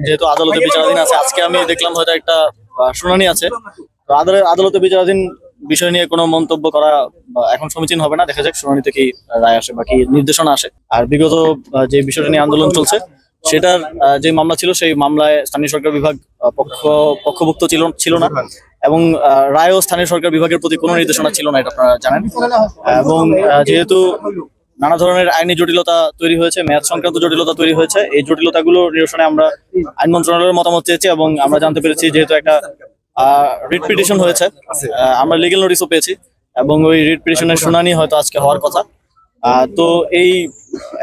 যেহেতু আদালতে বিচারাধীন আছে, আজকে আমি দেখলাম হয়তো একটা শুনানি আছে। তো আদালতে বিচারাধীন বিষয় নিয়ে কোনো মন্তব্য করা এখন সমীচীন হবে না। দেখা যাক শুনানিতে কি রায় আসে বা কি নির্দেশনা আসে। আর বিগত যে বিষয়টা নিয়ে আন্দোলন চলছে সেটার যে মামলা ছিল, সেই মামলায় স্থানীয় সরকার বিভাগ পক্ষভুক্ত ছিল না, এবং রায়ও স্থানীয় সরকার বিভাগের প্রতি কোনো নির্দেশনা ছিল না, এটা আপনারা জানেন। এবং যেহেতু নানা ধরনের আইনি জটিলতা তৈরি হয়েছে, মেয়াদ সংক্রান্ত জটিলতা তৈরি হয়েছে, এই জটিলতাগুলো নিরসনে আমরা আইন মন্ত্রণালয়ের মতামত চেয়েছি, এবং আমরা জানতে পেরেছি যেহেতু একটা রিট পিটিশন হয়েছে, আমরা লিগেল নোটিশও পেয়েছি, এবং ওই রিট পিটিশনের শুনানি হয়তো আজকে হওয়ার কথা। তো এই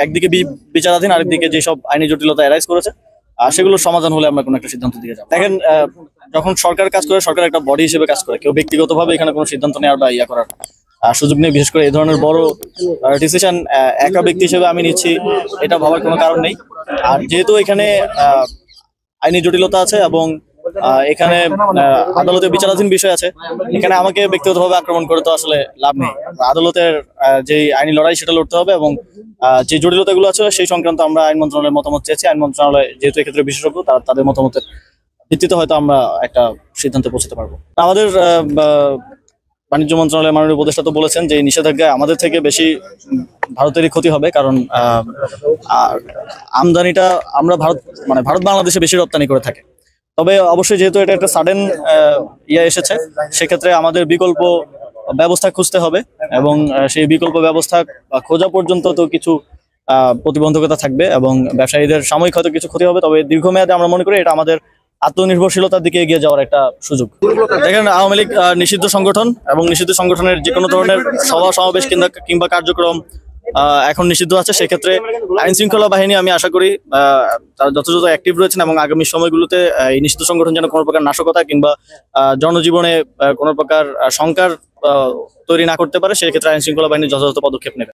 একদিকে বিচারাধীন, আরেকদিকে যেসব আইনি জটিলতা অ্যারাইজ করেছে সেগুলোর সমাধান হলে আমরা কোনো একটা সিদ্ধান্ত দিয়ে যাবো। দেখেন, যখন সরকার কাজ করে, সরকার একটা বডি হিসেবে কাজ করে, কেউ ব্যক্তিগতভাবে এখানে কোনো সিদ্ধান্ত নেওয়ার বা করার সুযোগ নেই। বিশেষ করে এই ধরনের বড় ডিসিশন একা ব্যক্তি হিসেবে আমি নিচ্ছি, এটা ভাবার কোনো কারণ নেই। আর যেহেতু এখানে আইনি জটিলতা আছে এবং এখানে আদালতে বিচারাধীন বিষয় আছে, এখানে আমাকে ব্যক্তিগতভাবে আক্রমণ করে তো আসলে লাভ নেই। আদালতের যে আইনি লড়াই সেটা লড়তে হবে, এবং যে জটিলতাগুলো আছে সেই সংক্রান্ত আমরা আইন মন্ত্রণালয়ের মতামত চেয়েছি। আইন মন্ত্রণালয় যেহেতু এক্ষেত্রে বিশেষজ্ঞ, তাদের মতামতের ভিত্তিতে হয়তো আমরা একটা সিদ্ধান্তে পৌঁছতে পারবো। আমাদের বাণিজ্য মন্ত্রণালয়ের মাননীয় উপদেষ্টা তো বলেছেন যে নিষেধাজ্ঞায় আমাদের থেকে বেশি ভারতেরই ক্ষতি হবে, কারণ আমদানিটা আমরা ভারত বাংলাদেশে বেশি রপ্তানি করে থাকে। তবে অবশ্যই যেহেতু এটা একটা সাডেন এসেছে, সেক্ষেত্রে আমাদের বিকল্প ব্যবস্থা খুঁজতে হবে, এবং সেই বিকল্প ব্যবস্থা খোঁজা পর্যন্ত তো কিছু প্রতিবন্ধকতা থাকবে, এবং ব্যবসায়ীদের সাময়িক হয়তো কিছু ক্ষতি হবে। তবে দীর্ঘমেয়াদে আমরা মনে করি এটা আমাদের আত্মনির্ভরশীলতার দিকে এগিয়ে যাওয়ার একটা সুযোগ। দেখেন, আওয়ামী লীগ নিষিদ্ধ সংগঠন, এবং নিষিদ্ধ সংগঠনের যে কোনো ধরনের সভা সমাবেশ কিংবা কার্যক্রম এখন নিষিদ্ধ আছে। সেক্ষেত্রে আইন শৃঙ্খলা বাহিনী, আমি আশা করি তারা যথাযথ অ্যাক্টিভ রয়েছেন, এবং আগামী সময়গুলোতে এই নিষিদ্ধ সংগঠন যেন কোনো প্রকার নাশকতা কিংবা জনজীবনে কোনো প্রকার শঙ্কার তৈরি না করতে পারে, সেক্ষেত্রে আইন শৃঙ্খলা বাহিনী যথাযথ পদক্ষেপ নেবে।